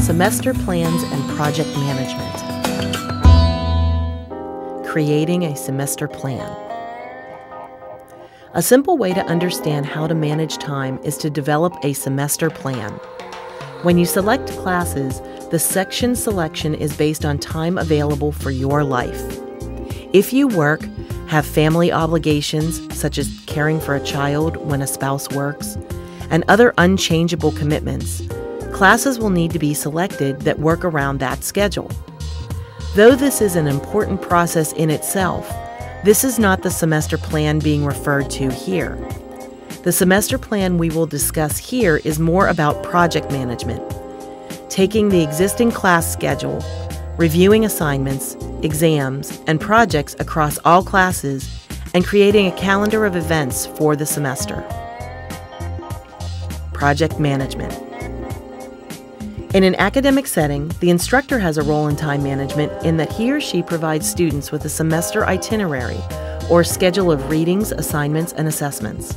semester plans and project management. Creating a semester plan. A simple way to understand how to manage time is to develop a semester plan. When you select classes, the section selection is based on time available for your life. If you work, have family obligations, such as caring for a child when a spouse works, and other unchangeable commitments, classes will need to be selected that work around that schedule. Though this is an important process in itself, this is not the semester plan being referred to here. The semester plan we will discuss here is more about project management, taking the existing class schedule, reviewing assignments, exams, and projects across all classes, and creating a calendar of events for the semester. Project management. In an academic setting, the instructor has a role in time management in that he or she provides students with a semester itinerary or schedule of readings, assignments, and assessments.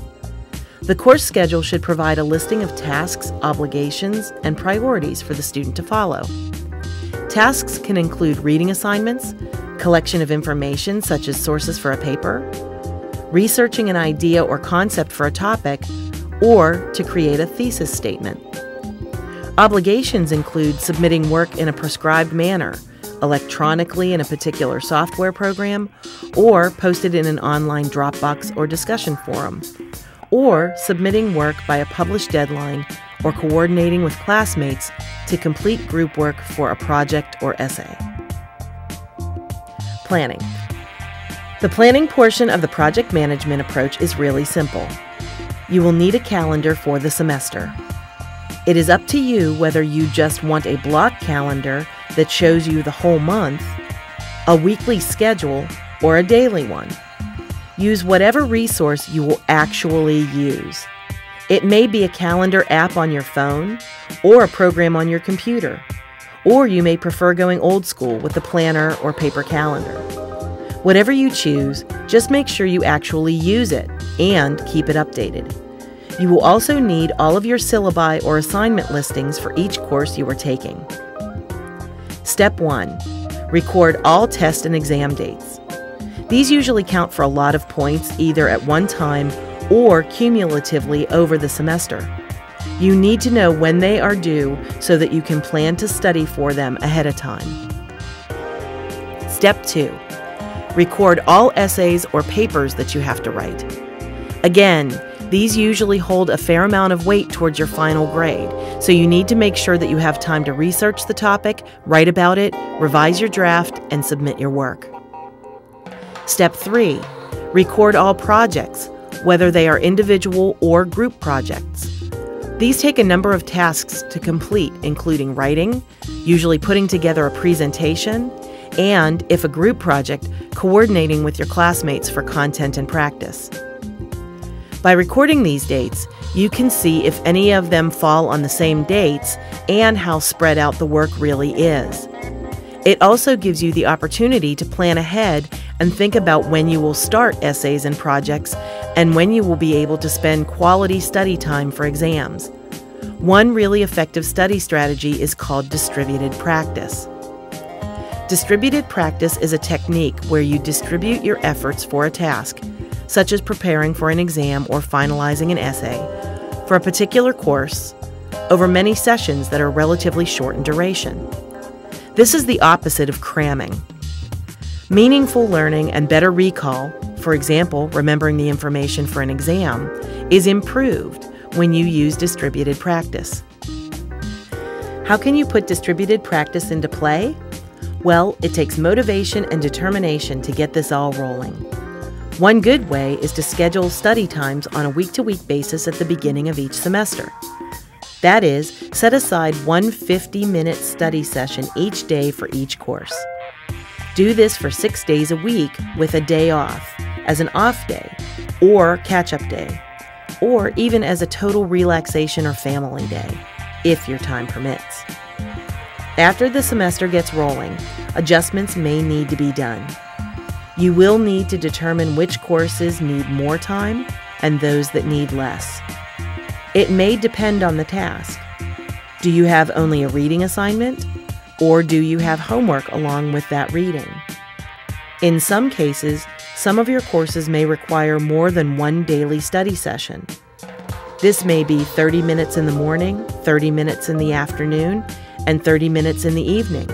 The course schedule should provide a listing of tasks, obligations, and priorities for the student to follow. Tasks can include reading assignments, collection of information such as sources for a paper, researching an idea or concept for a topic, or to create a thesis statement. Obligations include submitting work in a prescribed manner, electronically in a particular software program, or posted in an online Dropbox or discussion forum, or submitting work by a published deadline or coordinating with classmates to complete group work for a project or essay. Planning. The planning portion of the project management approach is really simple. You will need a calendar for the semester. It is up to you whether you just want a block calendar that shows you the whole month, a weekly schedule, or a daily one. Use whatever resource you will actually use. It may be a calendar app on your phone or a program on your computer, or you may prefer going old school with a planner or paper calendar. Whatever you choose, just make sure you actually use it and keep it updated. You will also need all of your syllabi or assignment listings for each course you are taking. Step 1. Record all test and exam dates. These usually count for a lot of points either at one time or cumulatively over the semester. You need to know when they are due so that you can plan to study for them ahead of time. Step 2. Record all essays or papers that you have to write. Again, these usually hold a fair amount of weight towards your final grade, so you need to make sure that you have time to research the topic, write about it, revise your draft, and submit your work. Step 3. Record all projects, whether they are individual or group projects. These take a number of tasks to complete, including writing, usually putting together a presentation, and, if a group project, coordinating with your classmates for content and practice. By recording these dates, you can see if any of them fall on the same dates and how spread out the work really is. It also gives you the opportunity to plan ahead and think about when you will start essays and projects and when you will be able to spend quality study time for exams. One really effective study strategy is called distributed practice. Distributed practice is a technique where you distribute your efforts for a task, such as preparing for an exam or finalizing an essay, for a particular course, over many sessions that are relatively short in duration. This is the opposite of cramming. Meaningful learning and better recall, for example, remembering the information for an exam, is improved when you use distributed practice. How can you put distributed practice into play? Well, it takes motivation and determination to get this all rolling. One good way is to schedule study times on a week-to-week basis at the beginning of each semester. That is, set aside one 50-minute study session each day for each course. Do this for 6 days a week with a day off, as an off day, or catch-up day, or even as a total relaxation or family day, if your time permits. After the semester gets rolling, adjustments may need to be done. You will need to determine which courses need more time and those that need less. It may depend on the task. Do you have only a reading assignment? Or do you have homework along with that reading? In some cases, some of your courses may require more than one daily study session. This may be 30 minutes in the morning, 30 minutes in the afternoon, and 30 minutes in the evening.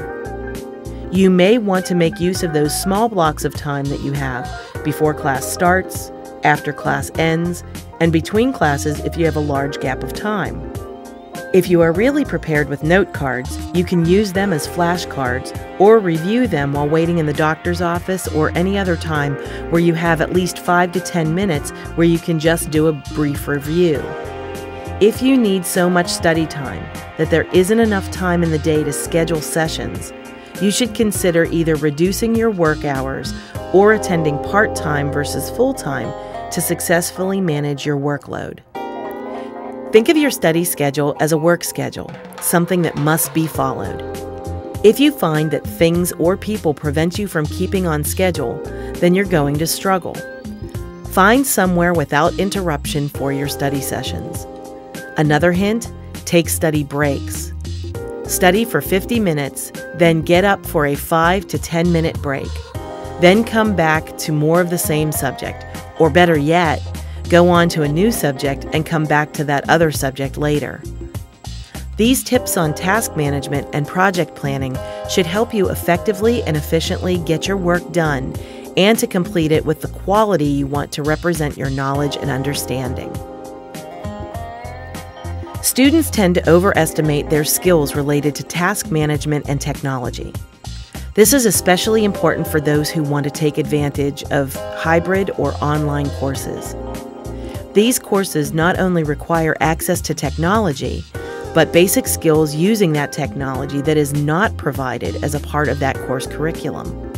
You may want to make use of those small blocks of time that you have before class starts, after class ends, and between classes if you have a large gap of time. If you are really prepared with note cards, you can use them as flashcards or review them while waiting in the doctor's office or any other time where you have at least 5 to 10 minutes where you can just do a brief review. If you need so much study time that there isn't enough time in the day to schedule sessions, you should consider either reducing your work hours or attending part-time versus full-time to successfully manage your workload. Think of your study schedule as a work schedule, something that must be followed. If you find that things or people prevent you from keeping on schedule, then you're going to struggle. Find somewhere without interruption for your study sessions. Another hint, take study breaks. Study for 50 minutes, then get up for a 5 to 10 minute break. Then come back to more of the same subject, or better yet, go on to a new subject and come back to that other subject later. These tips on task management and project planning should help you effectively and efficiently get your work done and to complete it with the quality you want to represent your knowledge and understanding. Students tend to overestimate their skills related to task management and technology. This is especially important for those who want to take advantage of hybrid or online courses. These courses not only require access to technology, but basic skills using that technology that is not provided as a part of that course curriculum.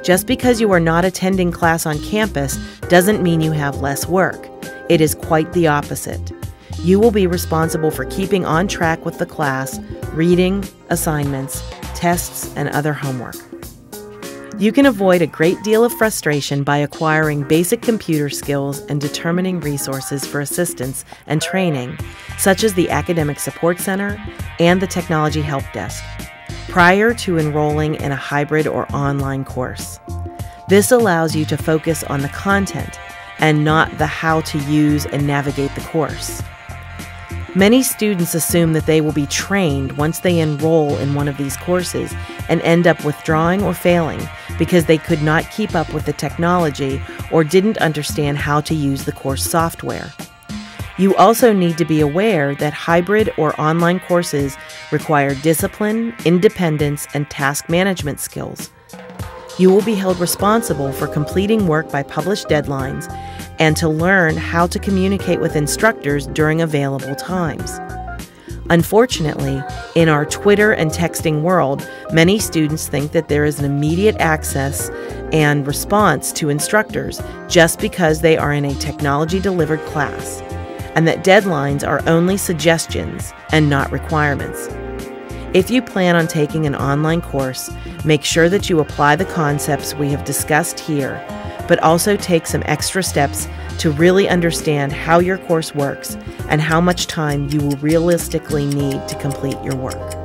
Just because you are not attending class on campus doesn't mean you have less work. It is quite the opposite. You will be responsible for keeping on track with the class, reading, assignments, tests, and other homework. You can avoid a great deal of frustration by acquiring basic computer skills and determining resources for assistance and training, such as the Academic Support Center and the Technology Help Desk, prior to enrolling in a hybrid or online course. This allows you to focus on the content and not the how to use and navigate the course. Many students assume that they will be trained once they enroll in one of these courses and end up withdrawing or failing because they could not keep up with the technology or didn't understand how to use the course software. You also need to be aware that hybrid or online courses require discipline, independence, and task management skills. You will be held responsible for completing work by published deadlines and to learn how to communicate with instructors during available times. Unfortunately, in our Twitter and texting world, many students think that there is an immediate access and response to instructors just because they are in a technology-delivered class, and that deadlines are only suggestions and not requirements. If you plan on taking an online course, make sure that you apply the concepts we have discussed here, but also take some extra steps to really understand how your course works and how much time you will realistically need to complete your work.